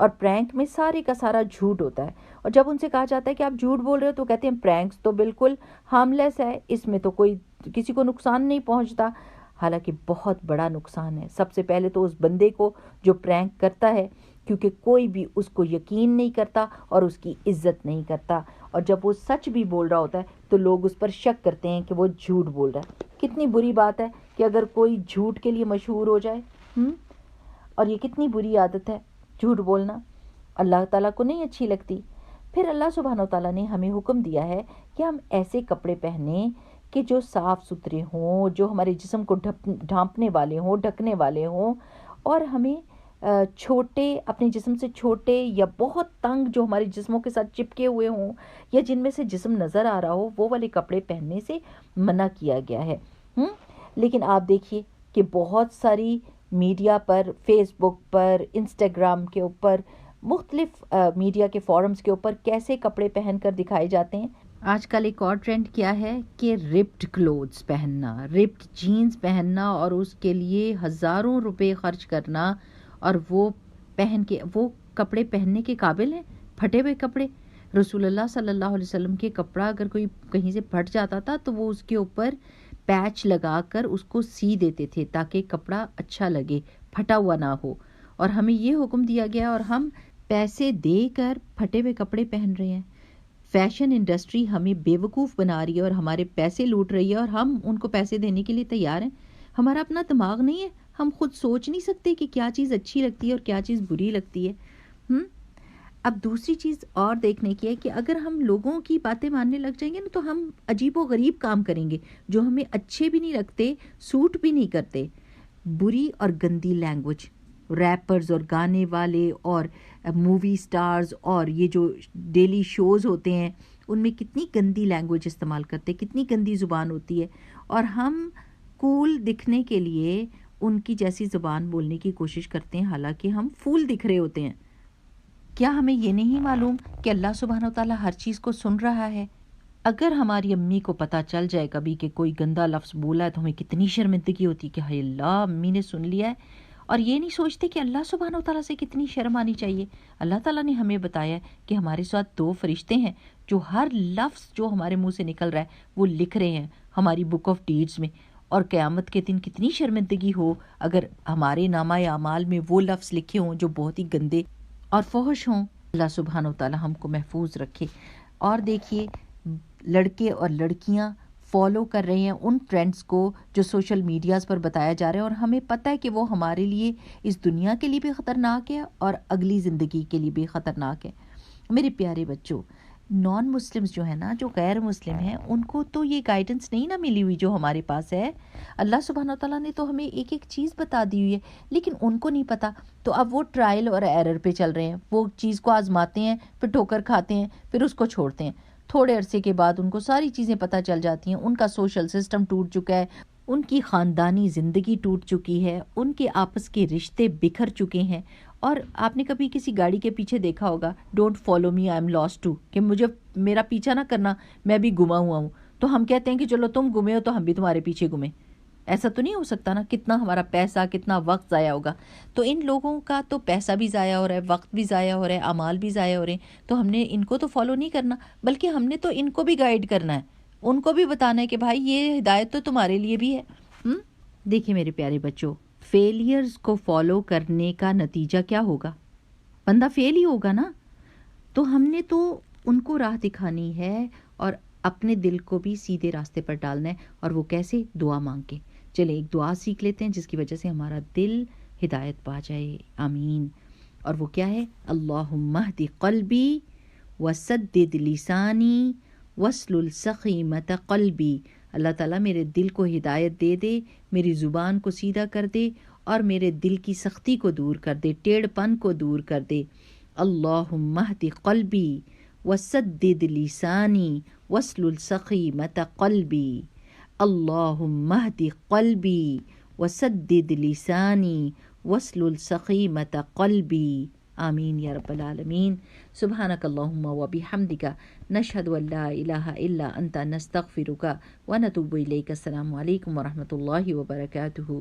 اور پرینک میں سارے کا سارا جھوٹ ہوتا ہے. اور جب ان سے کہا جاتا ہے کہ آپ جھوٹ بول رہے ہو تو کہتے ہیں پرینکس تو بالکل ہارملیس ہے, اس میں تو کوئی کسی کو نقصان نہیں پہنچتا. حالانکہ بہت بڑا نقصان ہے. سب سے پہلے تو اس بندے کو جو پرینک کرتا ہے, کیونکہ کوئی بھی اس کو یقین نہیں کرتا اور اس کی عزت نہیں کرتا, اور جب وہ سچ بھی بول رہا ہوتا ہے تو لوگ اس پر شک کرتے ہیں کہ وہ جھوٹ بول رہا ہے. کتنی بری بات ہے کہ اگر کوئی جھوٹ کے لیے مشہور ہو جائے, اور یہ کتنی بری عادت ہے جھوٹ بولنا, اللہ تعالیٰ کو نہیں اچھی لگتی. پھر اللہ سبحانہ و تعالیٰ نے ہمیں حکم دیا ہے کہ ہم ایسے کپڑے پہنیں کہ جو صاف ستھرے ہوں, جو ہمارے جسم کو ڈھانپنے والے ہوں, ڈھکنے والے ہوں, اور ہمیں چھوٹے, اپنے جسم سے چھوٹے یا بہت تنگ جو ہمارے جسموں کے ساتھ چپکے ہوئے ہوں یا جن میں سے جسم نظر آ رہا ہو, وہ والے کپڑے پہننے سے منع کیا گیا ہے. لیکن آپ دیکھیے کہ بہت ساری میڈیا پر, فیس بک پر, انسٹاگرام کے اوپر, مختلف میڈیا کے فورمز کے اوپر کیسے کپڑے پہن کر دکھائے جاتے ہیں. آج کل ایک اور ٹرینڈ کیا ہے کہ رپڈ کلوتھس پہننا, رپڈ جینز پہننا, اور اس کے لیے ہزاروں روپے خرچ کرنا, اور وہ پہن کے وہ کپڑے پہننے کے قابل ہیں, پھٹے ہوئے کپڑے. رسول اللہ صلی اللہ علیہ وسلم کے کپڑا اگر کوئی کہیں سے پھٹ جاتا تھا تو وہ اس کے اوپر پیچ لگا کر اس کو سی دیتے تھے تاکہ کپڑا اچھا لگے, پھٹا ہوا نہ ہو. اور ہمیں یہ حکم دیا گیا اور ہم پیسے دے کر پھٹے ہوئے کپڑے پہن رہے ہیں. فیشن انڈسٹری ہمیں بیوقوف بنا رہی ہے اور ہمارے پیسے لوٹ رہی ہے, اور ہم ان کو پیسے دینے کے لیے تیار ہیں. ہمارا اپنا دماغ نہیں ہے, ہم خود سوچ نہیں سکتے کہ کیا چیز اچھی لگتی ہے اور کیا چیز بری لگتی ہے. اب دوسری چیز اور دیکھنے کی ہے کہ اگر ہم لوگوں کی باتیں ماننے لگ جائیں گے نا تو ہم عجیب و غریب کام کریں گے جو ہمیں اچھے بھی نہیں لگتے, سوٹ بھی نہیں کرتے. بری اور گندی لینگویج, ریپرز اور گانے والے اور مووی سٹارز اور یہ جو ڈیلی شوز ہوتے ہیں ان میں کتنی گندی لینگویج استعمال کرتے, کتنی گندی زبان ہوتی ہے, اور ہم کول دکھنے کے لیے ان کی جیسی زبان بولنے کی کوشش کرتے ہیں حالانکہ ہم فول دکھ رہے ہوتے ہیں. کیا ہمیں یہ نہیں معلوم کہ اللہ سبحانہ و تعالیٰ ہر چیز کو سن رہا ہے؟ اگر ہماری امی کو پتہ چل جائے کبھی کہ کوئی گندا لفظ بولا ہے تو ہمیں کتنی شرمندگی ہوتی کہ ہائے اللہ, امی نے سن لیا ہے. اور یہ نہیں سوچتے کہ اللہ سبحانہ و تعالیٰ سے کتنی شرم آنی چاہیے. اللہ تعالیٰ نے ہمیں بتایا ہے کہ ہمارے ساتھ 2 فرشتے ہیں جو ہر لفظ جو ہمارے منہ سے نکل رہا ہے وہ لکھ رہے ہیں ہماری بک آف ڈیڈز میں. اور قیامت کے دن کتنی شرمندگی ہو اگر ہمارے نامہ اعمال میں وہ لفظ لکھے ہوں جو بہت ہی گندے اور فحش ہوں. اللہ سبحانہ و تعالیٰ ہم کو محفوظ رکھے. اور دیکھیے لڑکے اور لڑکیاں فالو کر رہے ہیں ان ٹرینڈز کو جو سوشل میڈیاز پر بتایا جا رہا ہے, اور ہمیں پتہ ہے کہ وہ ہمارے لیے اس دنیا کے لیے بھی خطرناک ہے اور اگلی زندگی کے لیے بھی خطرناک ہے. میرے پیارے بچوں, نان مسلمز جو ہیں نا, جو غیر مسلم ہیں, ان کو تو یہ گائیڈنس نہیں نہ ملی ہوئی جو ہمارے پاس ہے. اللہ سبحانہ و تعالیٰ نے تو ہمیں ایک ایک چیز بتا دی ہوئی ہے لیکن ان کو نہیں پتا. تو اب وہ ٹرائل اور ایرر پہ چل رہے ہیں, وہ چیز کو آزماتے ہیں, پھر ٹھوکر کھاتے ہیں, پھر اس کو چھوڑتے ہیں. تھوڑے عرصے کے بعد ان کو ساری چیزیں پتہ چل جاتی ہیں, ان کا سوشل سسٹم ٹوٹ چکا ہے, ان کی خاندانی زندگی ٹوٹ چکی ہے, ان کے آپس کے رشتے بکھر چکے ہیں. اور آپ نے کبھی کسی گاڑی کے پیچھے دیکھا ہوگا don't follow me I am last two, کہ مجھے میرا پیچھا نہ کرنا میں بھی گما ہوا ہوں. تو ہم کہتے ہیں کہ چلو تم گمے ہو تو ہم بھی تمہارے پیچھے گمیں. ایسا تو نہیں ہو سکتا نا, کتنا ہمارا پیسہ کتنا وقت ضائع ہوگا. تو ان لوگوں کا تو پیسہ بھی ضائع ہو رہا ہے, وقت بھی ضائع ہو رہا ہے, اعمال بھی ضائع ہو رہے ہیں. تو ہم نے ان کو تو فالو نہیں کرنا بلکہ ہم نے تو ان کو بھی گائیڈ کرنا ہے, ان کو بھی بتانا ہے کہ بھائی یہ ہدایت تو تمہارے لیے بھی ہے. دیکھیں میرے پیارے بچوں, فیلیئرز کو فالو کرنے کا نتیجہ کیا ہوگا؟ بندہ فیل ہی ہوگا نا. تو ہم نے تو ان کو راہ دکھانی ہے اور اپنے دل کو بھی سیدھے راستے پر ڈالنا ہے. اور وہ کیسے؟ دعا مانگ کے. چلیں ایک دعا سیکھ لیتے ہیں جس کی وجہ سے ہمارا دل ہدایت پا جائے. آمین. اور وہ کیا ہے؟ اللہم اہد قلبی وسدد لسانی واسلل سخیمۃ قلبی. اللہ تعالیٰ میرے دل کو ہدایت دے دے, میری زبان کو سیدھا کر دے اور میرے دل کی سختی کو دور کر دے, ٹیڑھ پن کو دور کر دے. اللہم اہد قلبی وسدد لسانی واسلل سخیمۃ قلبی. اللہم اہد قلبی وسدد لسانی واسلل سخیمۃ قلبی. آمین یا رب العالمین. سبحانک اللہم و بحمدک نشہد ان لا الہ الا انت نستغفرک و نتوب الیک. السلام علیکم و رحمۃ اللہ وبرکاتہ.